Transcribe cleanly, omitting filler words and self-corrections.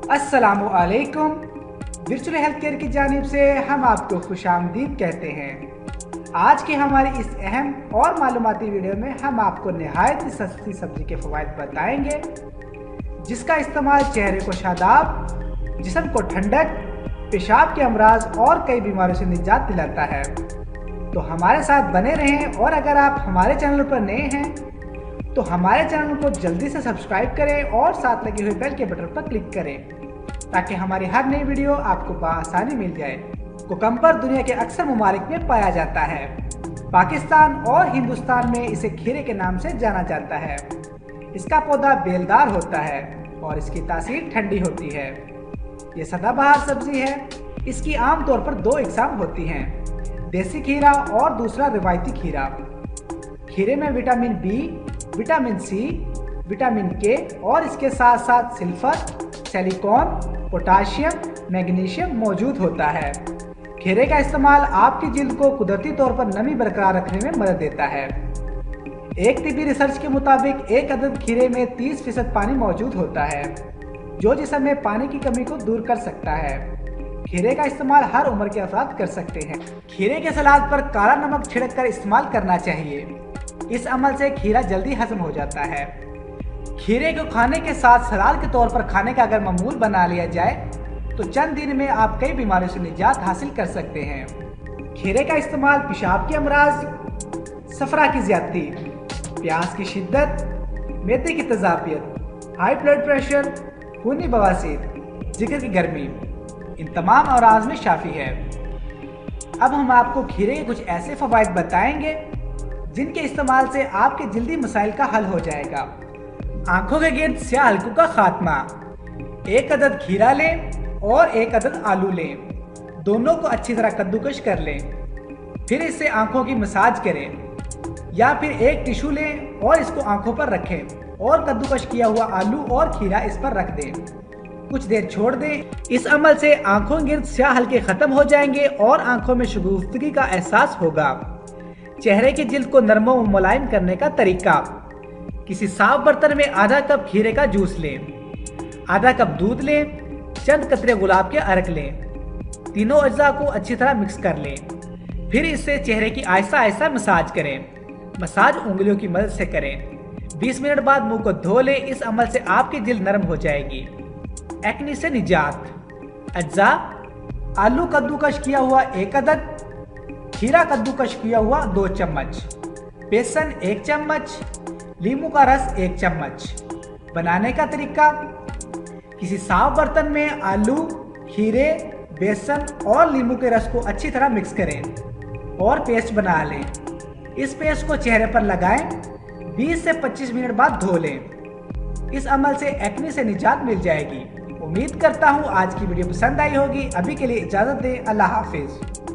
अस्सलामु अलैकुम। Virtual health care की जानिब से हम आपको खुशामदीद कहते हैं। आज की हमारी इस अहम और मालूमाती वीडियो में हम आपको नहायत ही सस्ती सब्जी के फ़वाइद बताएंगे, जिसका इस्तेमाल चेहरे को शादाब, जिस्म को ठंडक, पेशाब के अमराज और कई बीमारियों से निजात दिलाता है। तो हमारे साथ बने रहें, और अगर आप हमारे चैनल पर नए हैं तो हमारे चैनल को जल्दी से सब्सक्राइब करें और साथ लगे हुए बेल के बटन पर क्लिक करें, ताकि हमारी हर नई वीडियो आपको बआसानी मिल जाए। कुकम्बर दुनिया के अक्सर ममालिक में पाया जाता है। पाकिस्तान और हिंदुस्तान में इसे खीरे के नाम से जाना जाता है। इसका पौधा बेलदार होता है और इसकी तासीर ठंडी होती है। ये सदाबहार सब्जी है। इसकी आमतौर पर दो इकसाम होती हैं, देसी खीरा और दूसरा रिवायती खीरा। खीरे में vitamin B, vitamin C, vitamin K और इसके साथ साथ सल्फर, सिलिकॉन, पोटाशियम, मैग्नीशियम मौजूद होता है। खीरे का इस्तेमाल आपकी जिल्द को कुदरती तौर पर नमी बरकरार रखने में मदद देता है। एक तिब्बी रिसर्च के मुताबिक एक अदद खीरे में 30% पानी मौजूद होता है, जो जिस्म में पानी की कमी को दूर कर सकता है। खीरे का इस्तेमाल हर उम्र के अफराद कर सकते हैं। खीरे के सलाद पर काला नमक छिड़क कर इस्तेमाल करना चाहिए। इस अमल से खीरा जल्दी हजम हो जाता है। खीरे को खाने के साथ सलाद के तौर पर खाने का अगर मामूल बना लिया जाए तो चंद दिन में आप कई बीमारियों से निजात हासिल कर सकते हैं। खीरे का इस्तेमाल पेशाब के अमराज, सफरा की ज्यादती, प्यास की शिद्दत, मैदे की तजाबियत, हाई ब्लड प्रेशर, खूनी बवासीर, जिगर की गर्मी, इन तमाम अमराज में शाफी है। अब हम आपको खीरे के कुछ ऐसे फवाइद बताएंगे जिनके इस्तेमाल से आपके जल्दी मसाइल का हल हो जाएगा। आंखों के गिर्द स्याह हल्कों का खात्मा। एक अदद खीरा लें और एक अदद आलू लें। दोनों को अच्छी तरह कद्दूकश कर लें, फिर इससे आंखों की मसाज करें। या फिर एक टिश्यू लें और इसको आंखों पर रखें और कद्दूकश किया हुआ आलू और खीरा इस पर रख दें। कुछ देर छोड़ दें। इस अमल से आंखों के गिर्द स्याह हल्के खत्म हो जाएंगे और आंखों में शगुफ्तगी का एहसास होगा। चेहरे की जिल्द को नरम व मुलायम करने का तरीका। किसी साफ बर्तन में आधा कप खीरे का जूस लें, आधा कप दूध लें, चंद कतरे गुलाब के अरक लें। तीनों अज्जा को अच्छी तरह मिक्स कर लें। फिर इससे चेहरे की आहिस्ता आहिस्ता मसाज करें। मसाज उंगलियों की मदद से करें। 20 मिनट बाद मुंह को धो लें। इस अमल से आपकी जिल्द नरम हो जाएगी। एक्ने से निजात। अज्जा: आलू कद्दूकश किया हुआ 1 अदद, खीरा कद्दूकश किया हुआ 2 चम्मच, बेसन 1 चम्मच, नींबू का रस 1 चम्मच। बनाने का तरीका: किसी साफ बर्तन में आलू, खीरे, बेसन और नींबू के रस को अच्छी तरह मिक्स करें और पेस्ट बना लें। इस पेस्ट को चेहरे पर लगाएं। 20 से 25 मिनट बाद धो लें। इस अमल से एक्ने से निजात मिल जाएगी। उम्मीद करता हूँ आज की वीडियो पसंद आई होगी। अभी के लिए इजाज़त दें। अल्लाह हाफिज।